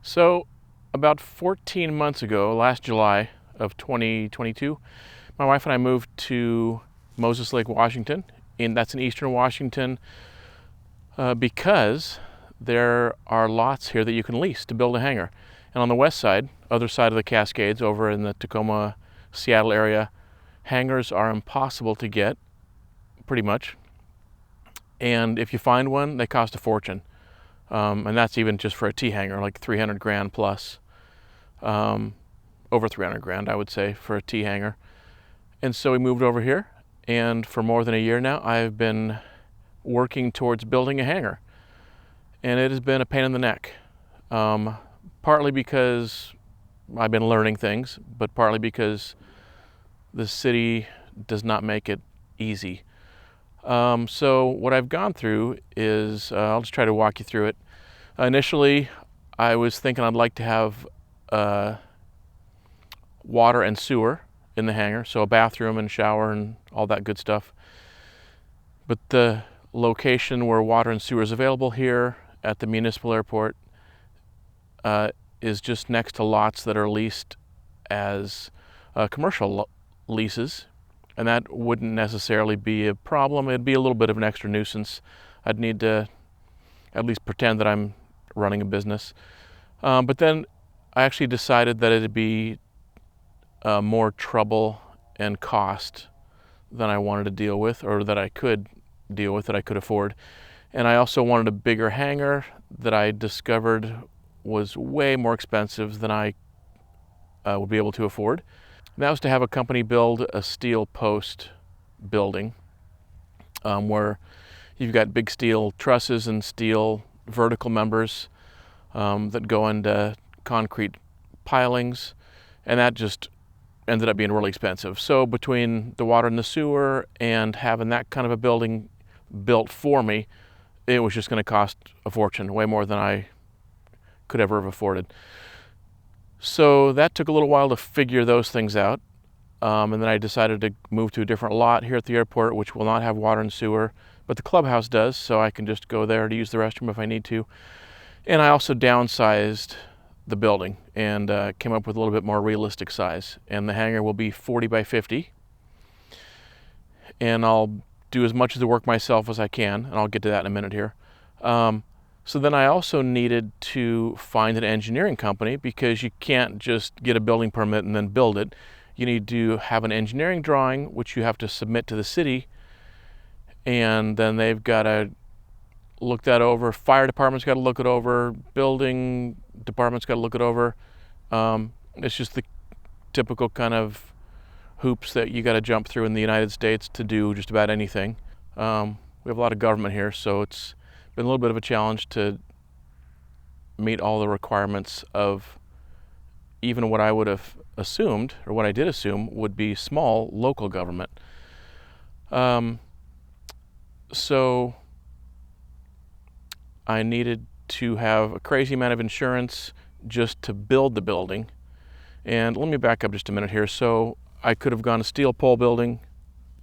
So, about 14 months ago, last July of 2022, my wife and I moved to Moses Lake, Washington, and that's in eastern Washington, because there are lots here that you can lease to build a hangar. And on the west side, other side of the Cascades, over in the Tacoma, Seattle area, hangars are impossible to get, pretty much. And if you find one, they cost a fortune. And that's even just for a T hangar, like 300 grand plus. Over 300 grand, I would say, for a T hangar. And so we moved over here, and for more than a year now, I've been working towards building a hangar. And it has been a pain in the neck. Partly because I've been learning things, but partly because the city does not make it easy. So what I've gone through is, I'll just try to walk you through it. Initially, I was thinking I'd like to have water and sewer in the hangar, so a bathroom and shower and all that good stuff. But the location where water and sewer is available here at the municipal airport is just next to lots that are leased as commercial leases, and that wouldn't necessarily be a problem. It'd be a little bit of an extra nuisance. I'd need to at least pretend that I'm running a business. But then I actually decided that it'd be more trouble and cost than I wanted to deal with, or that I could deal with, that I could afford. And I also wanted a bigger hangar that I discovered was way more expensive than I would be able to afford. And that was to have a company build a steel post building, where you've got big steel trusses and steel vertical members that go into concrete pilings, and that just ended up being really expensive. So between the water and the sewer and having that kind of a building built for me, it was just going to cost a fortune, way more than I could ever have afforded. So that took a little while to figure those things out. And then I decided to move to a different lot here at the airport, which will not have water and sewer, but the clubhouse does, so I can just go there to use the restroom if I need to. And I also downsized the building and came up with a little bit more realistic size. And the hangar will be 40 by 50. And I'll do as much of the work myself as I can, and I'll get to that in a minute here. So then I also needed to find an engineering company, because you can't just get a building permit and then build it. You need to have an engineering drawing, which you have to submit to the city, and then they've got to look that over. Fire department's got to look it over. Building department's got to look it over. It's just the typical kind of hoops that you got to jump through in the United States to do just about anything. We have a lot of government here, so it's been a little bit of a challenge to meet all the requirements of even what I would have assumed, or what I did assume, would be small local government. So I needed to have a crazy amount of insurance just to build the building. And let me back up just a minute here. So I could have gone a steel pole building,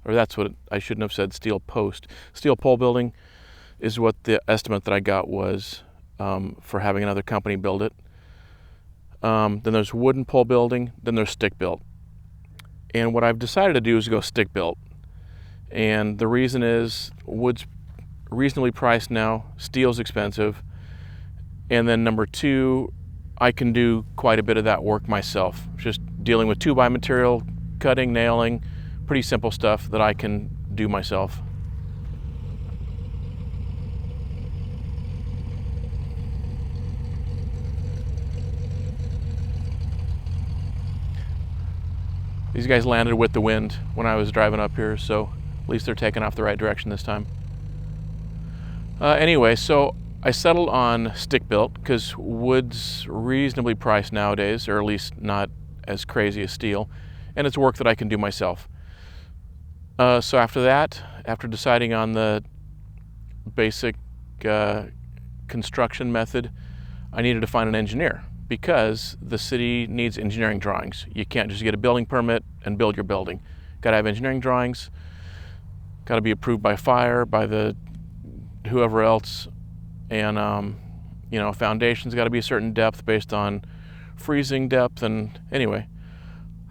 or that's what I shouldn't have said, steel post. Steel pole building is what the estimate that I got was for having another company build it. Then there's wooden pole building, then there's stick built. And what I've decided to do is go stick built. And the reason is wood's reasonably priced now, steel's expensive, and then number two, I can do quite a bit of that work myself. Just dealing with 2x material, cutting, nailing, pretty simple stuff that I can do myself. These guys landed with the wind when I was driving up here, so at least they're taking off the right direction this time. Anyway, so I settled on stick built because wood's reasonably priced nowadays, or at least not as crazy as steel, and it's work that I can do myself. So after that, after deciding on the basic construction method, I needed to find an engineer, because the city needs engineering drawings. You can't just get a building permit and build your building. Got to have engineering drawings, got to be approved by fire, by the whoever else, and A foundation's got to be a certain depth based on freezing depth. And anyway,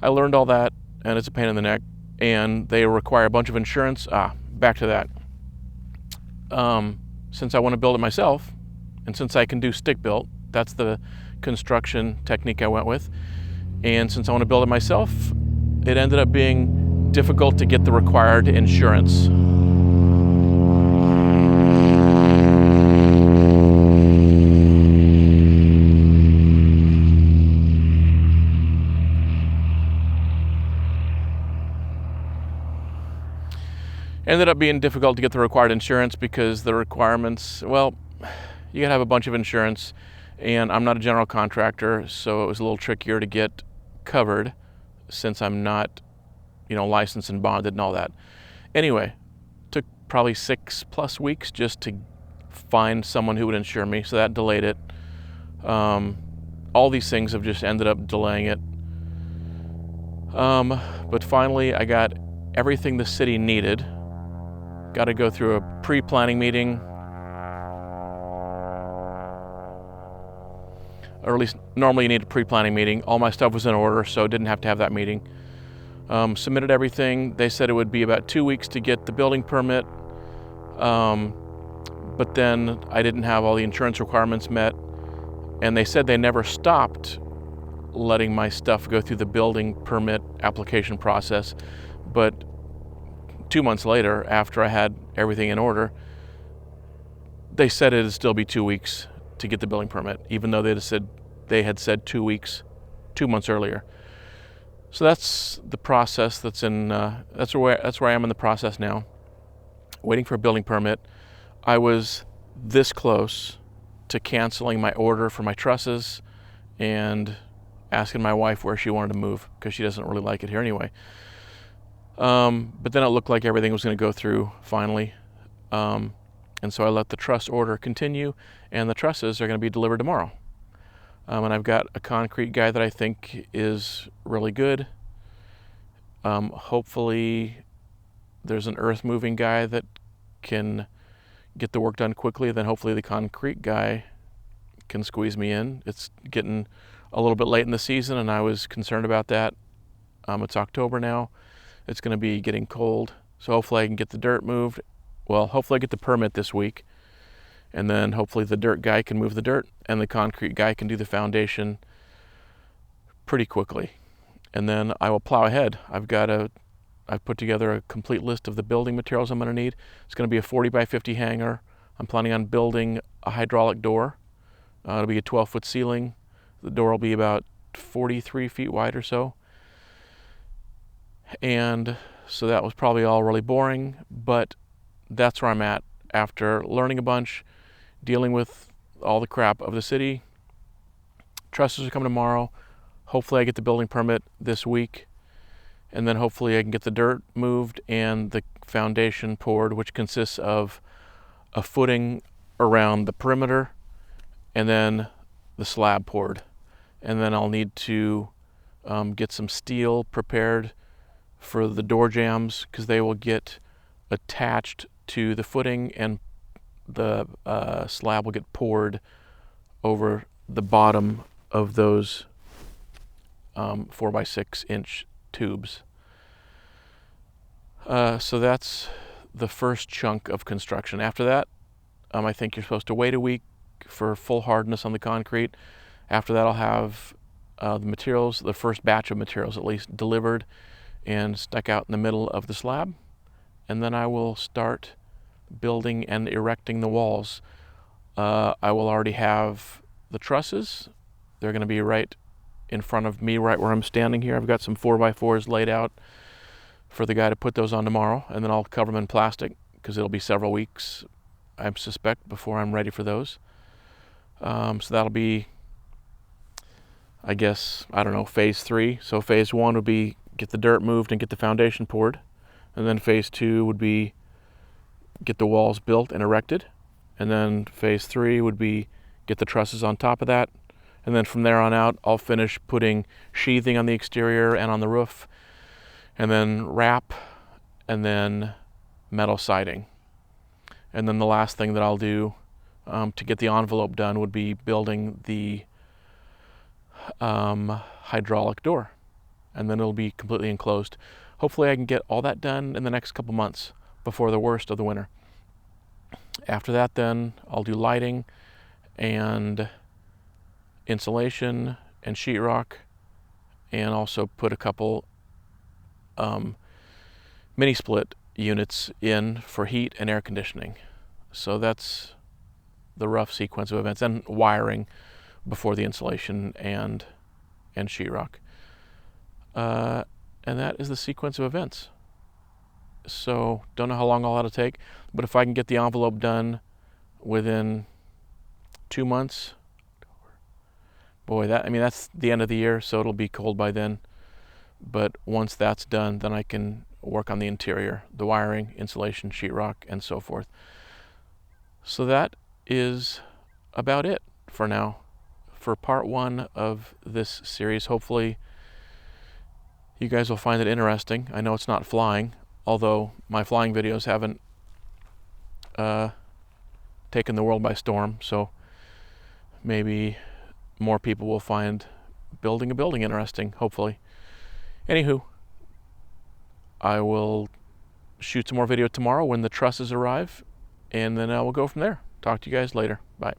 I learned all that, and it's a pain in the neck. And they require a bunch of insurance. Back to that. Since I want to build it myself, and since I can do stick built, that's the construction technique I went with. And since I want to build it myself, it ended up being difficult to get the required insurance. Ended up being difficult to get the required insurance because the requirements, well, you gotta have a bunch of insurance, and I'm not a general contractor, so it was a little trickier to get covered since I'm not, licensed and bonded and all that. Anyway, took probably 6+ weeks just to find someone who would insure me, so that delayed it. All these things have just ended up delaying it. But finally, I got everything the city needed. Got to go through a pre-planning meeting, or at least normally you need a pre-planning meeting. All my stuff was in order, so didn't have to have that meeting. Submitted everything. They said it would be about 2 weeks to get the building permit, but then I didn't have all the insurance requirements met, and they said they never stopped letting my stuff go through the building permit application process, but 2 months later, after I had everything in order, they said it'd still be 2 weeks to get the building permit, even though they had said 2 weeks 2 months earlier. So that's the process. That's where I am in the process now, waiting for a building permit. I was this close to canceling my order for my trusses and asking my wife where she wanted to move, because she doesn't really like it here anyway. But then it looked like everything was going to go through finally. And so I let the truss order continue, and the trusses are going to be delivered tomorrow. And I've got a concrete guy that I think is really good. Hopefully there's an earth moving guy that can get the work done quickly. Then hopefully the concrete guy can squeeze me in. It's getting a little bit late in the season, and I was concerned about that. It's October now. It's going to be getting cold, so hopefully I can get the dirt moved. Well, hopefully I get the permit this week, and then hopefully the dirt guy can move the dirt, and the concrete guy can do the foundation pretty quickly. And then I will plow ahead. I've put together a complete list of the building materials I'm going to need. It's going to be a 40 by 50 hangar. I'm planning on building a hydraulic door. It'll be a 12-foot ceiling. The door will be about 43 feet wide or so. And so that was probably all really boring, but that's where I'm at after learning a bunch, dealing with all the crap of the city. Trusses are coming tomorrow. Hopefully I get the building permit this week, and then hopefully I can get the dirt moved and the foundation poured, which consists of a footing around the perimeter and then the slab poured. And then I'll need to get some steel prepared for the door jambs, because they will get attached to the footing, and the slab will get poured over the bottom of those 4 by 6 inch tubes. So that's the first chunk of construction. After that, I think you're supposed to wait a week for full hardness on the concrete. After that, I'll have the materials, the first batch of materials at least, delivered and stuck out in the middle of the slab, and then I will start building and erecting the walls. I will already have the trusses. They're going to be right in front of me, right where I'm standing here. I've got some 4x4s laid out for the guy to put those on tomorrow, and then I'll cover them in plastic, because it'll be several weeks, I suspect, before I'm ready for those. So that'll be, I guess, phase 3. So phase 1 would be get the dirt moved and get the foundation poured. And then phase 2 would be get the walls built and erected. And then phase 3 would be get the trusses on top of that. And then from there on out, I'll finish putting sheathing on the exterior and on the roof, and then wrap, and then metal siding. And then the last thing that I'll do to get the envelope done would be building the hydraulic door, and then it'll be completely enclosed. Hopefully I can get all that done in the next couple months before the worst of the winter. After that, then I'll do lighting and insulation and sheetrock, and also put a couple mini split units in for heat and air conditioning. So that's the rough sequence of events, and wiring before the insulation and sheetrock. And that is the sequence of events. So don't know how long all that'll take, but if I can get the envelope done within 2 months, boy, that's the end of the year, so it'll be cold by then. But once that's done, then I can work on the interior, the wiring, insulation, sheetrock, and so forth. So that is about it for now, for part 1 of this series. Hopefully you guys will find it interesting. I know it's not flying, although my flying videos haven't taken the world by storm, so maybe more people will find building a building interesting, hopefully. Anywho, I will shoot some more video tomorrow when the trusses arrive, and then I will go from there. Talk to you guys later. Bye.